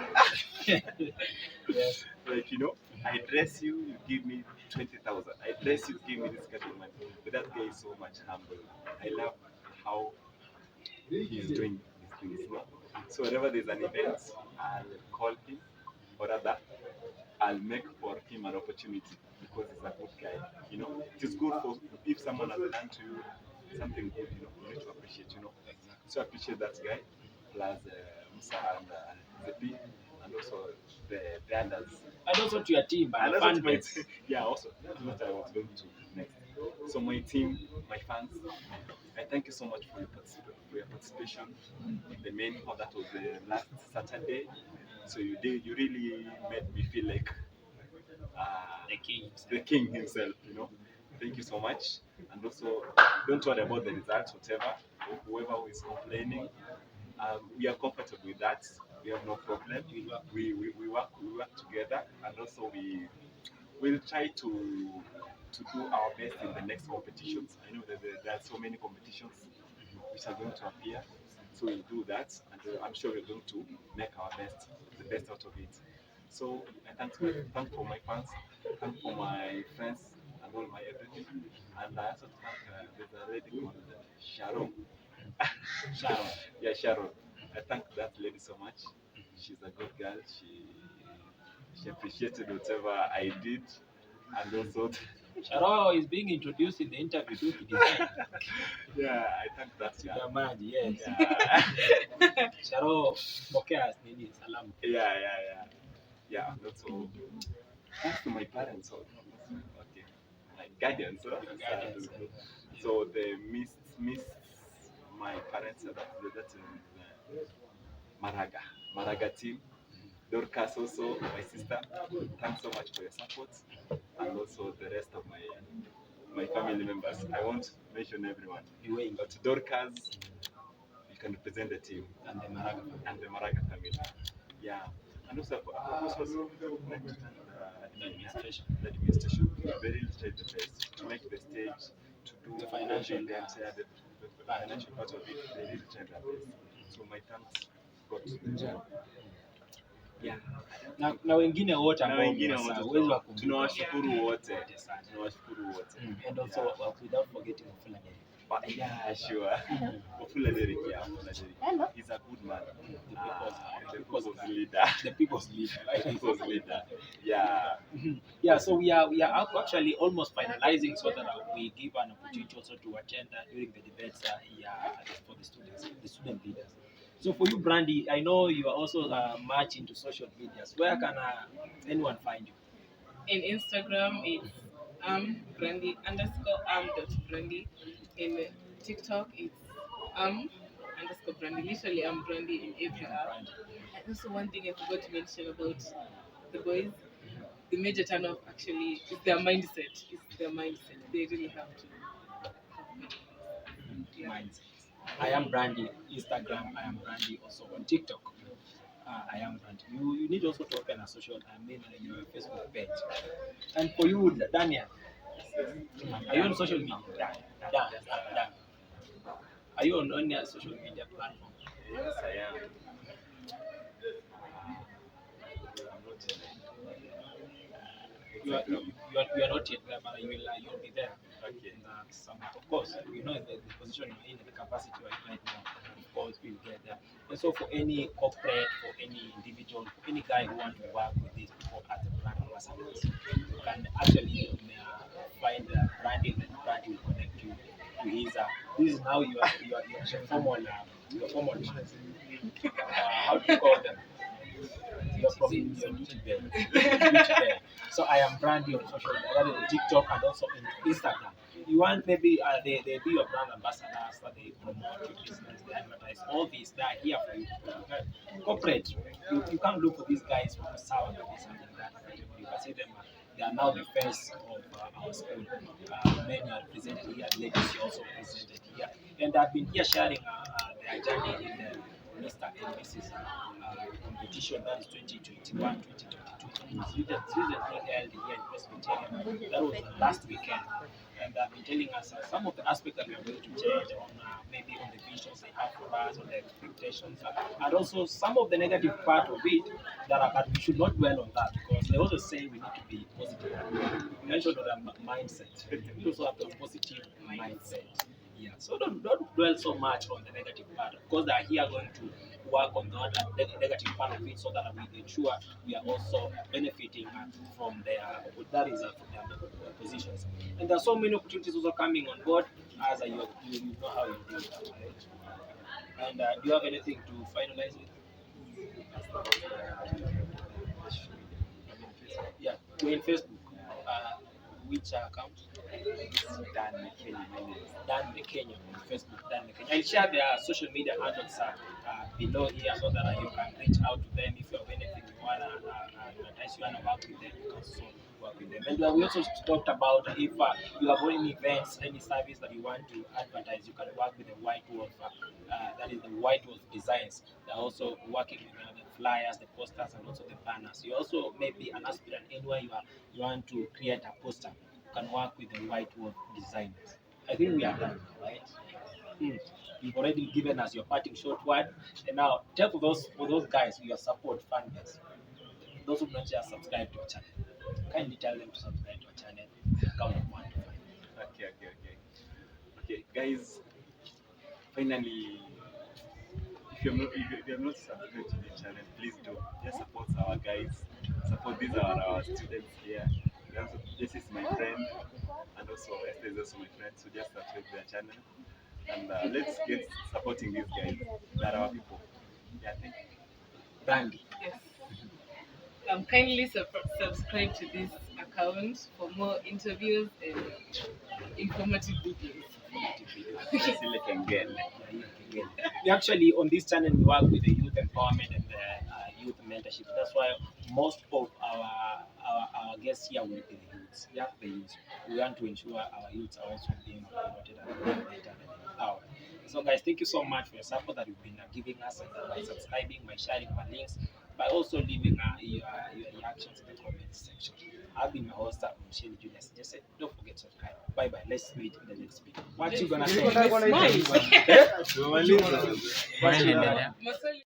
Yes. Like you know, I dress you, you give me 20,000. I dress you, give me this kind of money. But that guy is so much humble. I love how he's doing these things. You know? So whenever there's an event, I'll call him, or rather, I'll make for him an opportunity because he's a good guy. You know, it is good for if someone has done to you something good. You know, you need to appreciate. You know, so I appreciate that guy, plus Musa and Zepi, and also the others. And also to your team, And and also fan to my base. yeah, also that's what I was going to next. So my team, my fans, I thank you so much for your participation in the main hall. That was the last Saturday. So you really made me feel like The king. the king himself, you know. Thank you so much. And also, don't worry about the results, whatever, whoever who is complaining. We are comfortable with that. We have no problem. We work together, and also we'll try to do our best in the next competitions. I know that there are so many competitions which are going to appear, so we'll do that, and I'm sure we're going to make our best, the best out of it. So I thank for my fans, thank for my friends and all my everything, and I also thank there's a lady called Sharon. Sharon. Yeah, Sharon. I thank that lady so much. She's a good girl. She appreciated whatever I did, and also Sharon is being introduced in the interview too. Design. yeah, I thank that girl. Your man, yes. Yeah. Sharon, pokea nini salamu. Yeah, and also thanks to my parents. Okay, my guardians. Guardians. So they miss my parents. That's Maraga team. Dorcas also, my sister. Thanks so much for your support, and also the rest of my family members. I won't mention everyone. But Dorcas, you can represent the team and the Maraga family. Yeah. And also, the administration very little tried the best to make the stage, to do The financial, the entire the financial part of it. They really tried their best. So my thanks go to the team. Yeah. Na wengine wote Na ambao wengine mmesahau, wote huwezi wakumbuka. tunawashukuru wote. Sana. Tunawashukuru wote. And also without forgetting Wafula Derek. Yeah, sure. Wafula Derek, yeah, Wafula Derek. He's a good man. The people's leader. The people's leader. The people's leader. Yeah. Yeah, so we are actually almost finalizing so that we give an opportunity also to attend during the debates for the students, the student leaders. So for you, Brandy, I know you are also much into social medias. Where can anyone find you? In Instagram, it's @brandy _am.brandy. In TikTok, it's _brandy. Literally, @brandy in every app. And also, one thing I forgot to mention about the boys, the major turn off actually is their mindset. It's their mindset. They really have to. Yeah. Mindset. I.am.brandy, Instagram, I.am.brandy, also on TikTok. I.am.brandy. You need also to open a social, your Facebook page. And for you, Daniel, are you on social media? Dan. Are you on any social media platform? Yes, I am. I'm not You are not yet there, but you'll be there. okay. Of course, you know the position you're in, the capacity you're in right now. Of course, we'll get there. And so, for any corporate, for any individual, for any guy who wants to work with these people at the brand ambassadors, you can actually find Brandy, and Brandy will connect you to his. This is now your formal man. How do you call them? You're from your duty bed. So I am Brandy on social media, that is on TikTok and also on Instagram. You want maybe they be your brand ambassadors, that they promote your business, they advertise all these, they are here for you. Corporate, you can't look for these guys from sour and this and that. You can see them, they are now the face of our school. Many are represented here, ladies also represented here. And I've been here sharing their journey in the Mr. and Mrs. Competition, that is 2021, 2022. It was recently held here in Presbyterian. That was last weekend. And they've been telling us some of the aspects that we are going to change on maybe on the visions they have for us, on the expectations, and also some of the negative part of it that we should not dwell on that, because they also say we need to be positive. You mentioned the mindset. We also have the positive mindset. Yeah, so don't dwell so much on the negative part, because they are here going to work on that negative part of it, so that we ensure we are also benefiting from from their positions. And there are so many opportunities also coming on board, as you know how you do that, right? And do you have anything to finalize with? Yeah, we're in Facebook. Which account? Dan McKenny, my name. Dan McKenny on Facebook. Dan McKenny. I'll share their social media handles below here, so that you can reach out to them if you have anything you want to advertise, you want to work with them, you can also work with them. And we also talked about if you have any events, any service that you want to advertise, you can work with the White Wolf. That is the White Wolf Designs. They're also working with the flyers, the posters, and also the banners. You also may be an aspirant anywhere you want to create a poster. You can work with the White Wolf Designers. I think we are done, right? You've already given us your parting short word, and now tell for those guys your support fan base. Those who not yet subscribe to our channel, kindly tell them to subscribe to our channel. Count of 1 to 5. Okay, guys. Finally, if you have not subscribed to the channel, please do. Just support our guys. Support these are our students here. This is my friend, and also Esther is also my friend. So just subscribe to their channel, and let's get supporting these guys. That are our people. Yeah, thank you. Brandy. Yes. Kindly subscribe to this account for more interviews and informative videos. Sile Kengele. We actually on this channel we work with the youth empowerment and the youth mentorship. That's why most of our guests here will be the youths. Yeah, the youths. We want to ensure our youths are also being promoted and being mentored and empowered. So guys, thank you so much for your support that you've been giving us, and by subscribing, by sharing my links, by also leaving your reactions in the comment section. I've been your host, JULIUS. Just say, don't forget to subscribe. Bye bye. Let's meet in the next video. What you gonna say? Smile. Tumaliza. What you gonna